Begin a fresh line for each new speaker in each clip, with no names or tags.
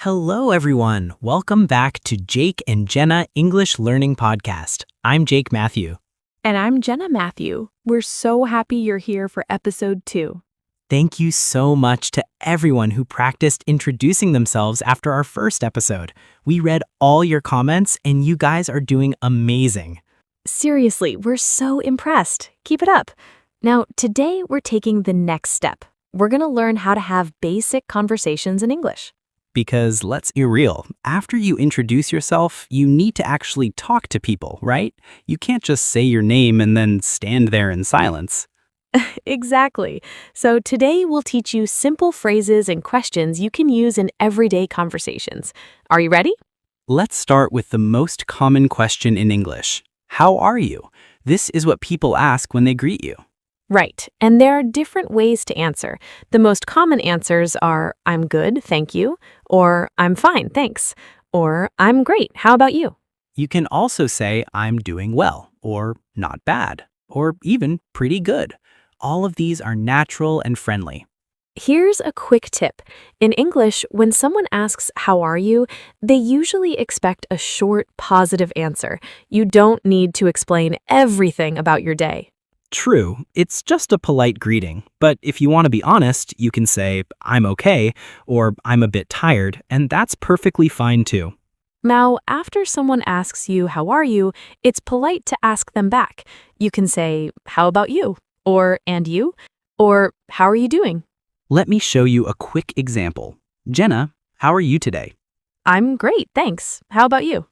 Hello, everyone. Welcome back to Jake and Jenna English Learning Podcast. I'm Jake Matthew.
And I'm Jenna Matthew. We're so happy you're here for episode 2.
Thank you so much to everyone who practiced introducing themselves after our first episode. We read all your comments, and you guys are doing amazing.
Seriously, we're so impressed. Keep it up. Now, today we're taking the next step. We're going to learn how to have basic conversations in English.
Because let's be real, after you introduce yourself, you need to actually talk to people, right? You can't just say your name and then stand there in silence.
Exactly. So today we'll teach you simple phrases and questions you can use in everyday conversations. Are you ready?
Let's start with the most common question in English. How are you? This is what people ask when they greet you.
Right. And there are different ways to answer. The most common answers are, I'm good, thank you, or I'm fine, thanks, or I'm great, how about you?
You can also say, I'm doing well, or not bad, or even pretty good. All of these are natural and friendly.
Here's a quick tip. In English, when someone asks, how are you, they usually expect a short, positive answer. You don't need to explain everything about your day.
True, it's just a polite greeting, but if you want to be honest, you can say, I'm okay, or I'm a bit tired, and that's perfectly fine too.
Now, after someone asks you, how are you, it's polite to ask them back. You can say, how about you? Or, and you? Or, how are you doing?
Let me show you a quick example. Jenna, how are you today?
I'm great, thanks. How about you?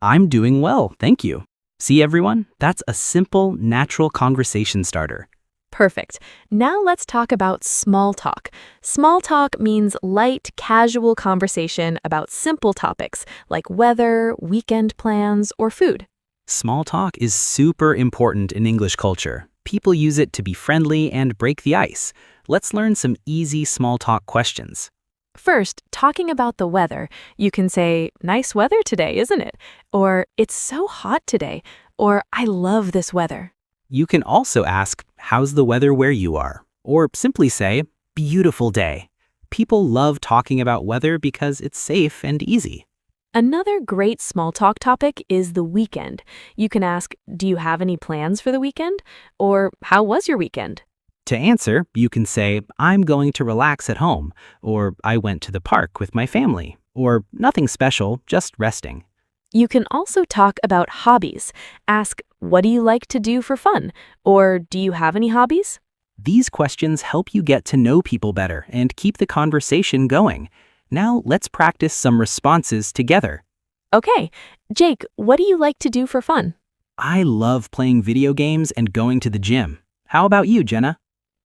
I'm doing well, thank you. See everyone? That's a simple, natural conversation starter.
Perfect. Now let's talk about small talk. Small talk means light, casual conversation about simple topics like weather, weekend plans, or food.
Small talk is super important in English culture. People use it to be friendly and break the ice. Let's learn some easy small talk questions.
First, talking about the weather, you can say, nice weather today, isn't it? Or, it's so hot today. Or, I love this weather.
You can also ask, how's the weather where you are? Or simply say, beautiful day. People love talking about weather because it's safe and easy.
Another great small talk topic is the weekend. You can ask, do you have any plans for the weekend? Or, how was your weekend?
To answer, you can say, I'm going to relax at home, or I went to the park with my family, or nothing special, just resting.
You can also talk about hobbies. Ask, what do you like to do for fun? Or, do you have any hobbies?
These questions help you get to know people better and keep the conversation going. Now let's practice some responses together.
Okay, Jake, what do you like to do for fun?
I love playing video games and going to the gym. How about you, Jenna?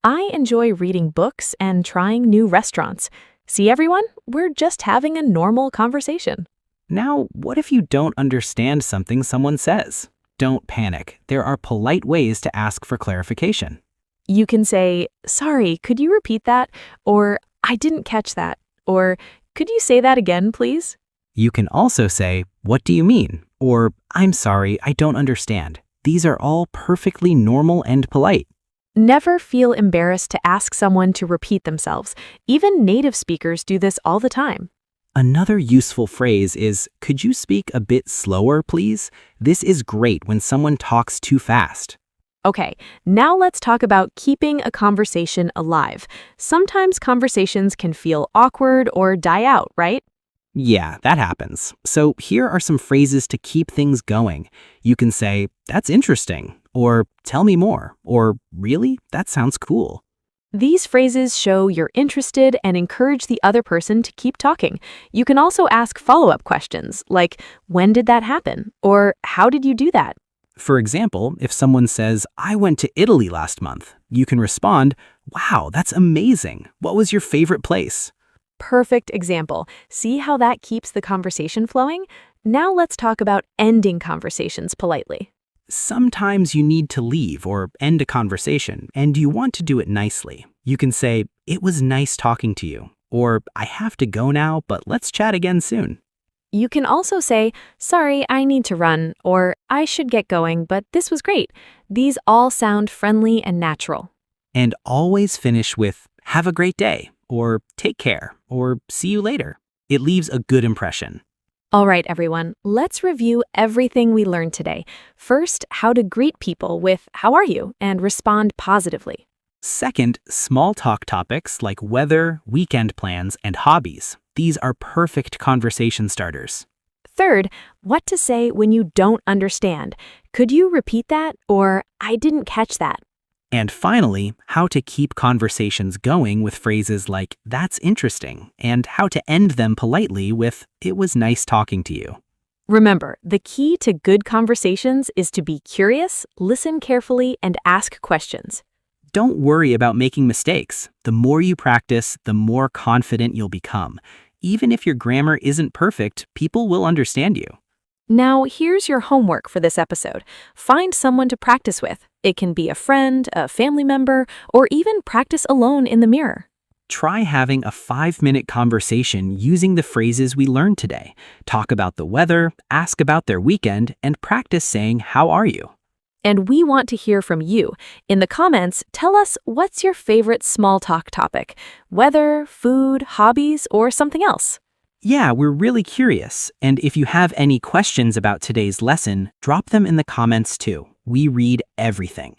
I enjoy reading books and trying new restaurants. See everyone? We're just having a normal conversation.
Now, what if you don't understand something someone says? Don't panic. There are polite ways to ask for clarification.
You can say, sorry, could you repeat that? Or, I didn't catch that. Or, could you say that again, please?
You can also say, what do you mean? Or, I'm sorry, I don't understand. These are all perfectly normal and polite.
Never feel embarrassed to ask someone to repeat themselves. Even native speakers do this all the time.
Another useful phrase is, could you speak a bit slower, please? This is great when someone talks too fast.
Okay, now let's talk about keeping a conversation alive. Sometimes conversations can feel awkward or die out, right?
Yeah, that happens. So here are some phrases to keep things going. You can say, that's interesting, or tell me more, or really, that sounds cool.
These phrases show you're interested and encourage the other person to keep talking. You can also ask follow-up questions like, when did that happen? Or how did you do that?
For example, if someone says, I went to Italy last month, you can respond, wow, that's amazing. What was your favorite place?
Perfect example. See how that keeps the conversation flowing? Now let's talk about ending conversations politely.
Sometimes you need to leave or end a conversation, and you want to do it nicely. You can say, it was nice talking to you, or I have to go now, but let's chat again soon.
You can also say, sorry, I need to run, or I should get going, but this was great. These all sound friendly and natural.
And always finish with, have a great day, or take care, or see you later. It leaves a good impression.
All right, everyone, let's review everything we learned today. First, how to greet people with "How are you?" and respond positively.
Second, small talk topics like weather, weekend plans, and hobbies. These are perfect conversation starters.
Third, what to say when you don't understand. Could you repeat that? Or "I didn't catch that."
And finally, how to keep conversations going with phrases like "that's interesting" and how to end them politely with "it was nice talking to you."
Remember, the key to good conversations is to be curious, listen carefully, and ask questions.
Don't worry about making mistakes. The more you practice, the more confident you'll become. Even if your grammar isn't perfect, people will understand you.
Now, here's your homework for this episode. Find someone to practice with. It can be a friend, a family member, or even practice alone in the mirror.
Try having a 5-minute conversation using the phrases we learned today. Talk about the weather, ask about their weekend, and practice saying "How are you?"
And we want to hear from you. In the comments, tell us what's your favorite small talk topic: weather, food, hobbies, or something else.
Yeah, we're really curious. And if you have any questions about today's lesson, drop them in the comments too. We read everything.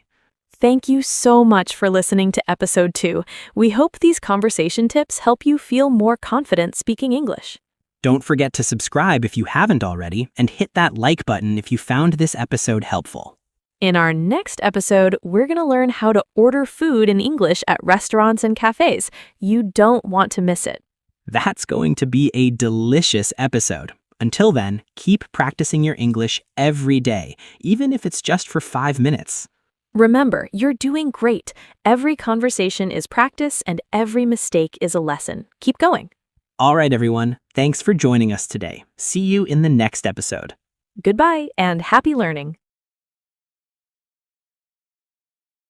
Thank you so much for listening to episode 2. We hope these conversation tips help you feel more confident speaking English.
Don't forget to subscribe if you haven't already, and hit that like button if you found this episode helpful.
In our next episode, we're going to learn how to order food in English at restaurants and cafes. You don't want to miss it.
That's going to be a delicious episode. Until then, keep practicing your English every day, even if it's just for 5 minutes.
Remember, you're doing great. Every conversation is practice and every mistake is a lesson. Keep going.
All right, everyone. Thanks for joining us today. See you in the next episode.
Goodbye and happy learning.